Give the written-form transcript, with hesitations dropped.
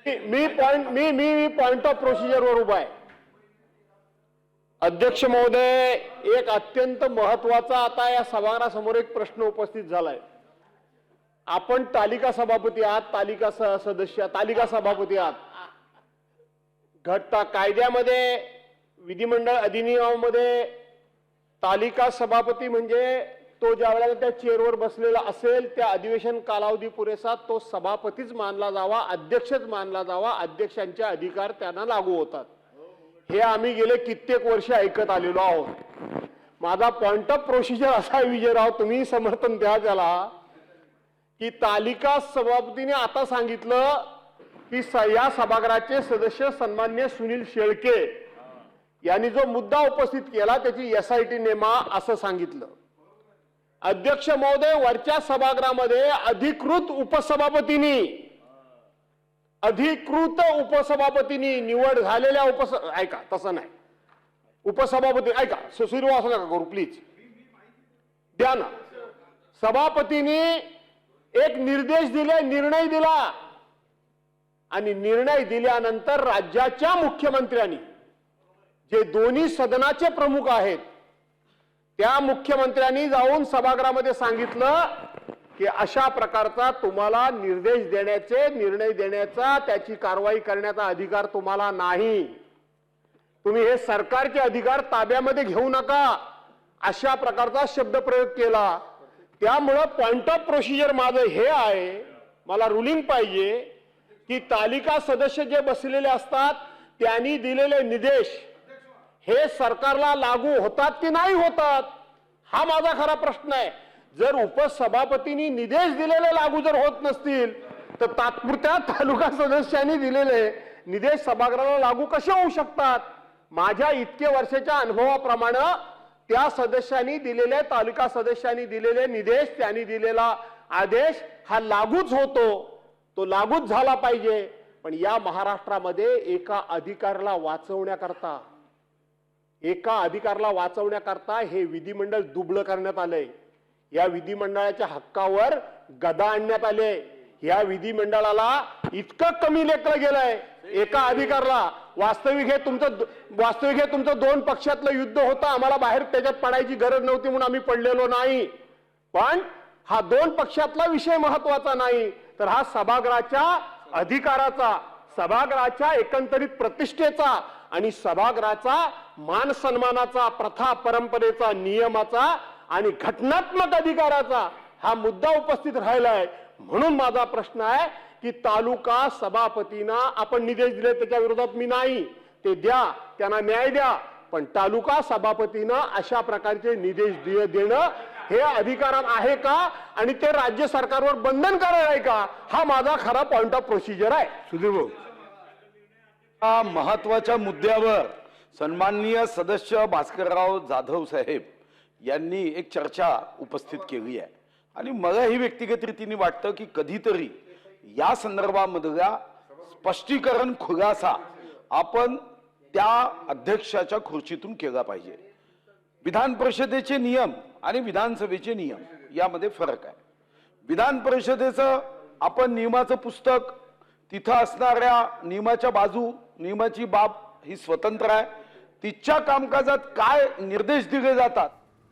Me point of procedure वर उभा आहे। अध्यक्ष महोदय, एक अत्यंत महत्वाचा आता या सभागृहासमोर एक प्रश्न उपस्थित झालाय। आपण तालिका सभापती आहात, तालिका सदस्य, तालिका सभापती आहात। घटना कायद्यामध्ये, विधिमंडळ अधिनियमामध्ये तालिका सभापती म्हणजे तो ज्या वेळेला त्या चेअरवर बसलेला असेल त्या अधिवेशन कालावधी पुरेसा तो सभापतीच मानला जावा, अध्यक्षच मानला जावा, अध्यक्षांचे अधिकार त्यांना लागू होतात। हे आम्ही गेले कित्येक वर्ष ऐकत आलेलो आहोत। माझा पॉइंट ऑफ प्रोसिजर असा आहे, विजयराव तुम्ही समर्थन द्या त्याला, की तालिका सभापतीने आता सांगितलं की या सभागृहाचे सदस्य सन्मान्य सुनील शेळके यांनी जो मुद्दा उपस्थित केला त्याची SIT नेमा असं सांगितलं। अध्यक्ष महोदय, वरच्या सभागृहामध्ये अधिकृत उपसभापतींनी निवड झालेल्या ऐका तसं नाही, उपसभापती ऐका सुरू असं नका करू प्लीज, द्या ना। सभापतींनी एक निर्देश दिले, निर्णय दिला आणि निर्णय दिल्यानंतर राज्याच्या मुख्यमंत्र्यांनी जे दोन्ही सदनाचे प्रमुख आहेत त्या मुख्यमंत्र्यांनी जाऊन सभागृहामध्ये सांगितलं की अशा प्रकारचा तुम्हाला निर्देश देण्याचे, निर्णय देण्याचा, त्याची कारवाई करण्याचा अधिकार तुम्हाला नाही। तुम्ही हे सरकारचे अधिकार ताब्यामध्ये घेऊ नका, अशा प्रकारचा शब्दप्रयोग केला। त्यामुळे पॉइंट ऑफ प्रोसिजर माझं हे आहे, मला रुलिंग पाहिजे की तालिका सदस्य जे बसलेले असतात त्यांनी दिलेले निर्देश हे सरकारला लागू होतात की नाही होतात, हा माझा खरा प्रश्न आहे। जर उपसभापतींनी निर्देश दिलेले लागू जर होत नसतील तर तात्पुरत्या तालुका सदस्यांनी दिलेले निर्देश सभागृहाला लागू कसे होऊ शकतात? माझ्या इतके वर्षाच्या अनुभवाप्रमाणे त्या सदस्यांनी दिलेले, तालुका सदस्यांनी दिलेले निर्देश, त्यांनी दिलेला आदेश हा लागूच होतो, तो लागूच झाला पाहिजे। पण या महाराष्ट्रामध्ये एका अधिकाराला वाचवण्याकरता हे विधिमंडळ दुबळं करण्यात आलंय। या विधिमंडळाच्या हक्कावर गदा आणण्यात आले। या विधिमंडळाला इतकं कमी लेखलं गेलंय एका अधिकाराला। वास्तविक हे तुमचं दोन पक्षातलं युद्ध होतं, आम्हाला बाहेर त्याच्यात पडायची गरज नव्हती म्हणून आम्ही पडलेलो नाही। पण हा दोन पक्षातला विषय महत्वाचा नाही, तर हा सभागृहाच्या अधिकाराचा, सभागृहाच्या एकंदरीत प्रतिष्ठेचा आणि सभागृहाचा मान सन्मानाचा, प्रथा परंपरेचा, नियमाचा आणि घटनात्मक अधिकाराचा हा मुद्दा उपस्थित राहिलाय। म्हणून माझा प्रश्न आहे की तालुका सभापतींना आपण निर्देश दिले त्याच्या विरोधात मी नाही, ते द्या, त्यांना न्याय द्या, पण तालुका सभापतींना अशा प्रकारचे निर्देश देणं हे अधिकारात आहे का आणि ते राज्य सरकारवर बंधनकारक आहे का, हा माझा खरा पॉइंट ऑफ प्रोसिजर आहे। सुधीर भाऊ, महत्वाच्या मुद्द्यावर सन्माननीय सदस्य भास्करराव जाधव साहेब यांनी एक चर्चा उपस्थित केली आहे आणि मला ही व्यक्तिगत रीतीने वाटतं की कधीतरी या संदर्भामधला स्पष्टीकरण, खुलासा आपण त्या अध्यक्षाच्या खुर्चीतून केला पाहिजे। विधान परिषदेचे नियम आणि विधानसभेचे नियम यामध्ये फरक आहे। विधान परिषदेचं आपण नियमाचं पुस्तक, तिथं असणाऱ्या नियमाच्या बाजू, नियमाची बाब ही स्वतंत्र आहे। तिच्या कामकाजात काय निर्देश दिले जातात